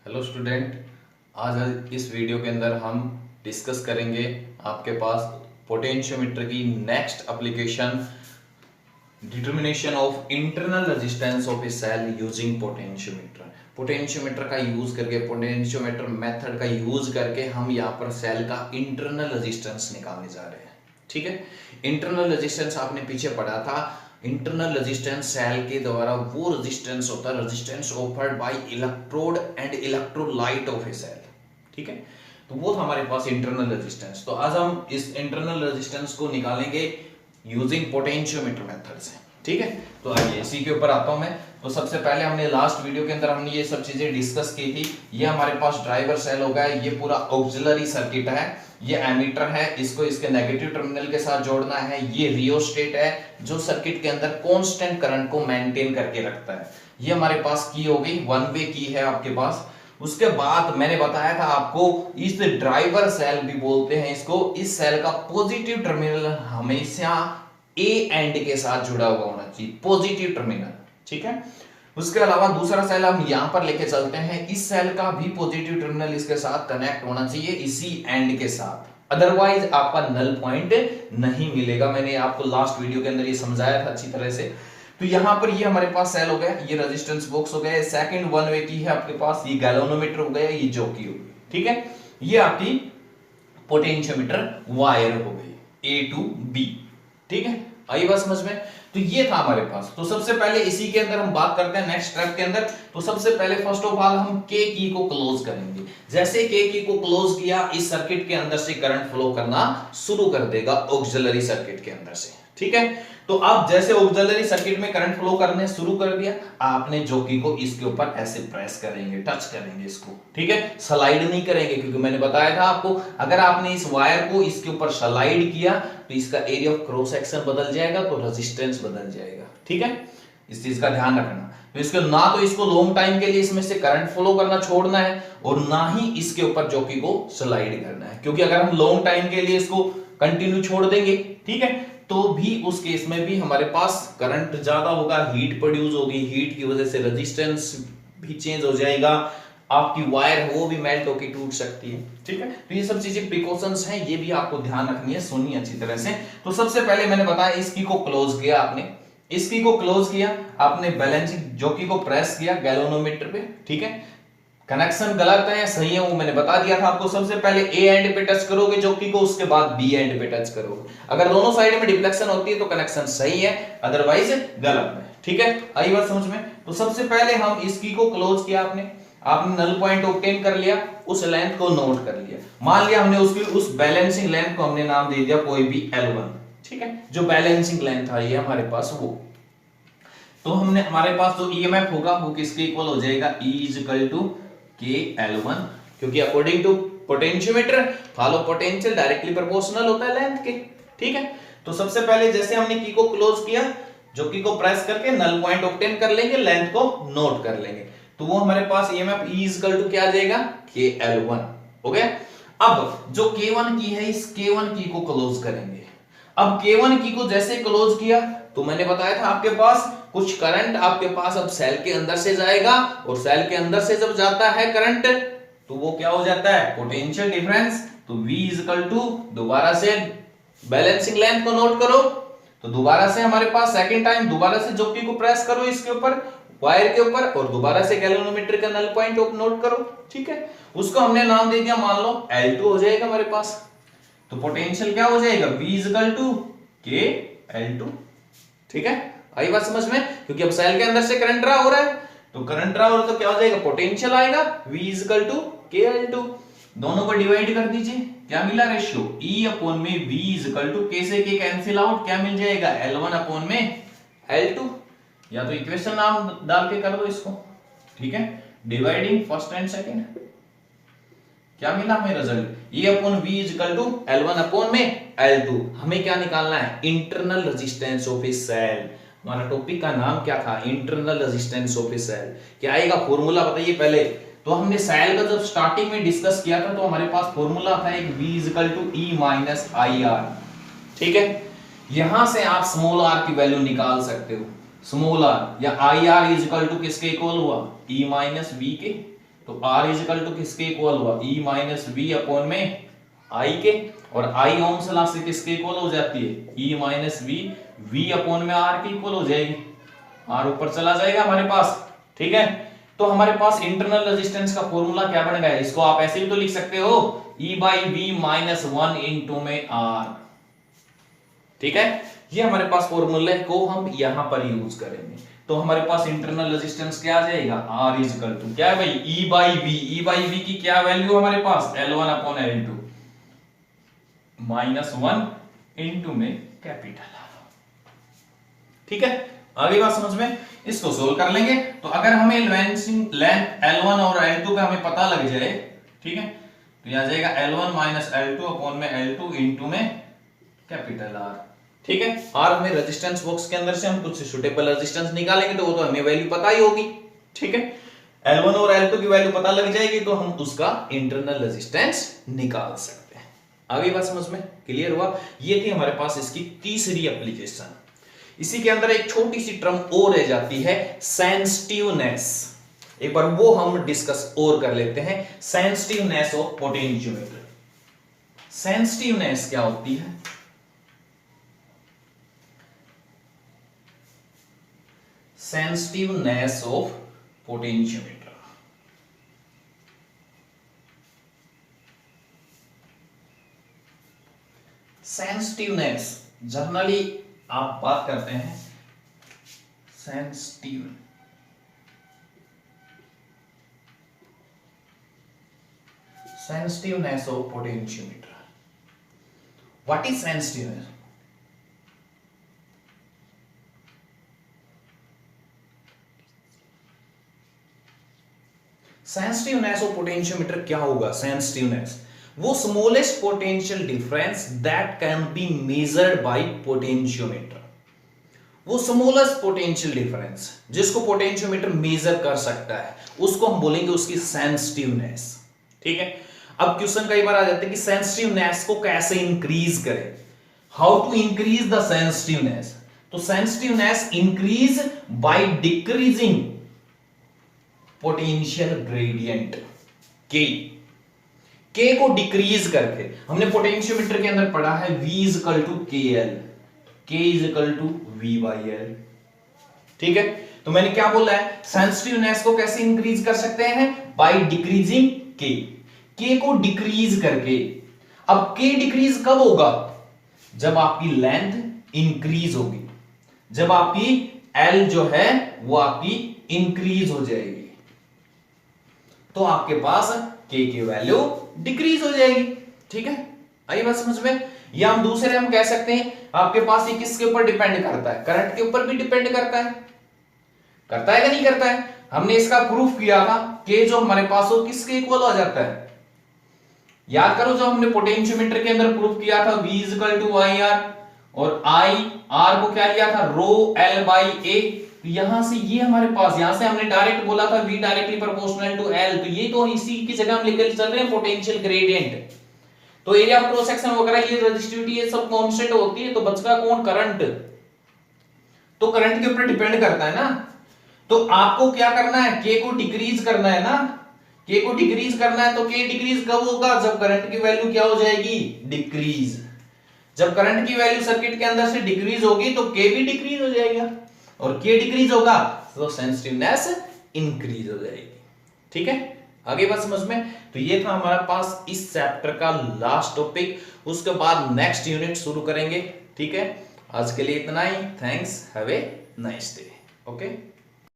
Hello student, आज इस video के अंदर हम डिस्कस करेंगे आपके पास पोटेंशियोमीटर की next application, determination of internal resistance of a cell using potentiometer. Potentiometer का यूज करके, पोटेंशियोमीटर मेथड का यूज करके हम यहाँ पर सेल का इंटरनल रेजिस्टेंस निकालने जा रहे हैं। ठीक है, इंटरनल रेजिस्टेंस आपने पीछे पढ़ा था। इंटरनल रेजिस्टेंस सेल के द्वारा वो रेजिस्टेंस होता है, resistance offered by electrode and electrolyte of a cell. ठीक है, तो वो था हमारे पास इंटरनल रेजिस्टेंस। तो आज हम इस इंटरनल रेजिस्टेंस को निकालेंगे यूजिंग पोटेंशियोमीटर मेथड से। ठीक है, तो आइए इसी के ऊपर आता हूं मैं। तो सबसे पहले हमने लास्ट वीडियो के अंदर हमने ये सब चीजें डिस्कस की थी। ये हमारे पास ड्राइवर सेल होगा, ये पूरा ऑक्सिलरी सर्किट है, ये एमीटर है, इसको इसके नेगेटिव टर्मिनल के साथ जोड़ना है। ये रियोस्टेट है जो सर्किट के अंदर कांस्टेंट करंट को मेंटेन करके रखता है। ये हमारे पास की हो गई, वन वे की है आपके पास। उसके बाद मैंने बताया था आपको, इस ड्राइवर सेल भी बोलते हैं इसको। इस सेल का पॉजिटिव टर्मिनल हमेशा ए एंड के साथ जुड़ा हुआ होना चाहिए, पॉजिटिव टर्मिनल। ठीक है, उसके अलावा दूसरा सेल हम यहां पर लेके चलते हैं। इस सेल का भी पॉजिटिव टर्मिनल इसके साथ कनेक्ट होना चाहिए, इसी एंड के साथ, अदरवाइज आपका नल पॉइंट नहीं मिलेगा। मैंने आपको लास्ट वीडियो के अंदर ये समझाया था अच्छी तरह से। तो यहां पर ये हमारे पास सेल हो गया, ये रेजिस्टेंस बॉक्स हो गया, सेकंड वन वे की है आपके पास, ये गैल्वेनोमीटर हो गया, ये जॉकी हो गई। ठीक है, ये आपकी पोटेंशियोमीटर वायर हो गई ए टू बी। ठीक है, आई बात समझ में। तो ये था हमारे पास। तो सबसे पहले इसी के अंदर हम बात करते हैं नेक्स्ट स्टेप के अंदर। तो सबसे पहले फर्स्ट ऑफ ऑल हम के की को क्लोज करेंगे। जैसे के की को क्लोज किया, इस सर्किट के अंदर से करंट फ्लो करना शुरू कर देगा ऑक्सिलरी सर्किट के अंदर से। ठीक है, तो अब जैसे ऑक्सिलरी सर्किट में करंट फ्लो करने शुरू कर दिया, आपने जॉकी को इसके ऊपर ऐसे प्रेस करेंगे, टच करेंगे इसको। ठीक है, स्लाइड नहीं करेंगे, क्योंकि मैंने बताया था आपको, अगर आपने इस वायर को इसके ऊपर स्लाइड किया तो इसका एरिया ऑफ क्रॉस सेक्शन बदल जाएगा, तो रेजिस्टेंस बदल जाएगा। ठीक है, इस चीज का ध्यान रखना। तो इसके ना तो इसको लॉन्ग टाइम के लिए इसमें से करंट फ्लो करना छोड़ना है, और ना ही इसके ऊपर जॉकी को स्लाइड करना है। क्योंकि अगर हम लॉन्ग टाइम के लिए इसको कंटिन्यू छोड़ देंगे, ठीक है, तो भी उस केस में भी हमारे पास करंट ज्यादा होगा, हीट प्रोड्यूस होगी, हीट की वजह से रेजिस्टेंस भी चेंज हो जाएगा, आपकी वायर है वो भी मेल्ट होकर टूट सकती है। ठीक है, तो ये सब चीजें प्रिकॉशंस हैं, ये भी आपको ध्यान रखनी है, सुनिए अच्छी तरह से। तो सबसे पहले मैंने बताया, इसकी को क्लोज किया आपने, इसकी को क्लोज किया आपने, बैलेंसिंग जॉकी को प्रेस किया गैल्वेनोमीटर पे। ठीक है, कनेक्शन गलत है या सही है वो मैंने बता दिया था आपको। सबसे पहले ए एंड पे टच करोगे जॉकी को, उसके बाद बी एंड पे टच करोगे। अगर दोनों साइड में डिफ्लेक्शन होती है तो कनेक्शन सही है, अदरवाइज गलत है। ठीक है, आई बात समझ में। तो सबसे पहले हम इसकी को क्लोज किया, आपने नल पॉइंट ऑब्टेन कर लिया, उस लेंथ को नोट कर लिया। मान लिया हमने उसकी उस बैलेंसिंग लेंथ को हमने नाम दे दिया कोई भी L1। ठीक है, जो बैलेंसिंग लेंथ आई है हमारे पास वो, तो हमने हमारे पास जो ईएमएफ होगा वो किसके इक्वल हो जाएगा, E इज इक्वल टू के L1, क्योंकि according to potentiometer follow potential directly proportional होता है लेंथ के। ठीक है, तो सबसे पहले जैसे हमने की को क्लोज किया, जो की को प्रेस करके नल पॉइंट ऑब्टेन कर लेंगे, लेंथ को नोट कर लेंगे, तो वो हमारे पास EMF E is equal to क्या आ जाएगा, के L1 हो गया। अब जो K1 की है, इस K1 की को क्लोज करेंगे। अब K1 की को जैसे क्लोज किया, तो मैंने बताया था आपके पास कुछ करंट आपके पास अब सेल के अंदर से जाएगा, और सेल के अंदर से जब जाता है करंट तो वो क्या हो जाता है, पोटेंशियल डिफरेंस। तो V इज इक्वल टू, दोबारा से बैलेंसिंग लेंथ को नोट करो, तो दोबारा से हमारे पास सेकंड टाइम दोबारा से जॉकी को प्रेस करो इसके ऊपर, वायर के ऊपर, और दोबारा से गैल्वेनोमीटर का नल पॉइंट नोट करो। ठीक है, उसको हमने नाम दे दिया, मान लो L2 हो जाएगा हमारे पास। तो पोटेंशियल क्या हो जाएगा, V इज इक्वल टू के L2। ठीक है, आई बात समझ में, क्योंकि अब सेल के अंदर से करंट ड्रा हो रहा है, तो करंट ड्रा हो रहा है तो क्या हो जाएगा, पोटेंशियल आएगा, V इज इक्वल टू के L2। दोनों को डिवाइड कर दीजिए, क्या मिला रेशियो, E अपॉन में V इज इक्वल टू, के से के कैंसिल आउट, क्या मिल जाएगा, L1 अपॉन में L2। या तो इक्वेशन नाम डाल के कर दो इसको। ठीक है, डिवाइडिंग फर्स्ट एंड सेकंड, क्या मिला हमें result, E upon V is equal to L1 upon में L2। हमें क्या निकालना है, internal resistance of a cell. हमारा टॉपिक का नाम क्या था, internal resistance of a cell. क्या आएगा फॉर्मूला बताइए पहले। तो हमने सेल का जब स्टार्टिंग में डिस्कस किया था, तो हमारे पास फॉर्मूला था एक, V is equal to E minus IR। ठीक है, यहां से आप स्मॉल r की वैल्यू निकाल सकते हो, स्मॉल r या IR इज इक्वल टू किसके इक्वल हुआ, E माइनस V के। तो R इज इक्वल टू किसके इक्वल हुआ, E माइनस V अपॉन में I के, और I ओम्स लॉ से किसके इक्वल हो जाती है, E माइनस V अपॉन में R के इक्वल हो जाएगी, R ऊपर चला जाएगा हमारे पास, ठीक है। तो हमारे पास इंटरनल रेजिस्टेंस का फॉर्मूला क्या बन गया, इसको आप ऐसे भी तो लिख सकते हो, E by V minus 1 into में R, ठीक है। ये हमारे पास फॉर्मूले को हम यहां पर यूज करेंगे, तो हमारे पास इंटरनल रेजिस्टेंस क्या आ जाएगा, R इज इक्वल टू क्या है भाई, E बाई V की क्या वैल्यू हमारे पास, L1 upon L2 minus 1 into में कैपिटल R, ठीक है। आगे बात समझ में, इसको सोल्व कर लेंगे। तो अगर हमें लेंथ L1 और L2 का हमें पता लग जाए, ठीक है, तो यह आ जाएगा L1 माइनस L2 अपॉन में L2 इंटू में कैपिटल R, ठीक है। R हमें रेजिस्टेंस बॉक्स के अंदर से हम कुछ सुटेबल रेजिस्टेंस निकालेंगे, तो वो तो हमें वैल्यू पता ही होगी, ठीक है। L1 और L2 की वैल्यू पता लग जाएगी तो हम उसका इंटरनल रेजिस्टेंस निकाल सकते हैं। आगे बात समझ में क्लियर हुआ। ये थी हमारे पास इसकी तीसरी एप्लीकेशन। इसी के अंदर एक छोटी सी टर्म और रह जाती है, सेंसिटिवनेस। एक बार वो हम डिस्कस और कर लेते हैं, सेंसिटिवनेस ऑफ पोटेंशियोमीटर। सेंसिटिवनेस क्या होती है, sensitiveness of potentiometer. Sensitiveness generally आप बात करते हैं sensitiveness of potentiometer. What is sensitiveness? Sensitiveness of potentiometer क्या होगा? सेंसिटिवनेस वो smallest potential difference that can be measured by potentiometer. वो स्मॉलेस्ट पोटेंशियल डिफरेंस जिसको पोटेंशियोमीटर मेजर कर सकता है, उसको हम बोलेंगे उसकी सेंसिटिवनेस, ठीक है। अब क्वेश्चन कई बार आ जाता है कि सेंसिटिवनेस को कैसे इंक्रीज करें, how to increase the sensitiveness. तो sensitiveness increase by decreasing potential gradient के को डिक्रीज करके। हमने पोटेंशियोमीटर के अंदर पढ़ा है V is equal to KL, K is equal to V by L, ठीक है। तो मैंने क्या बोला है, सेंसिटिवनेस को कैसे इंक्रीज कर सकते हैं, बाय डिक्रीजिंग के को डिक्रीज करके। अब K डिक्रीज कब होगा, जब आपकी लेंथ इंक्रीज होगी, जब आपकी L जो है वो आपकी इंक्रीज हो जाएगी, तो आपके पास K की वैल्यू डिक्रीज हो जाएगी, ठीक है। आइए बात समझ में। या हम दूसरे हम कह सकते हैं आपके पास ये किसके ऊपर डिपेंड करता है, करंट के ऊपर भी डिपेंड करता है कि नहीं करता है। हमने इसका प्रूफ किया था, K जो हमारे पास हो किसके इक्वल हो जाता है, याद करो जो हमने पोटेंशियोमीटर के अंदर प्रूफ किया था, V is equal to I R, और I R को क्या लिया था, रो L बाई A। यहां से ये हमारे पास, यहां से हमने डायरेक्ट बोला था V directly proportional to L, तो ये तो इसी की जगह हम लेकर चल रहे हैं पोटेंशियल ग्रेडियंट। तो एरिया ऑफ क्रॉस सेक्शन वगैरह ये रेजिस्टिविटी ये सब कांस्टेंट होती है, तो बचता कौन, करंट। तो करंट के ऊपर डिपेंड करता है ना, तो आपको क्या करना है, K को डिक्रीज करना है ना, K को डिक्रीज करना है। तो K डिक्रीज कब होगा, जब करंट की वैल्यू क्या हो जाएगी, डिक्रीज। जब करंट की वैल्यू सर्किट के अंदर से डिक्रीज होगी तो K भी डिक्रीज हो जाएगा, और K डिक्रीज होगा तो सेंसिटिवनेस इंक्रीज हो जाएगी, ठीक है। आगे बात समझ में। तो ये था हमारा पास इस चैप्टर का लास्ट टॉपिक, उसके बाद नेक्स्ट यूनिट शुरू करेंगे, ठीक है। आज के लिए इतना ही, thanks, have a nice day, okay.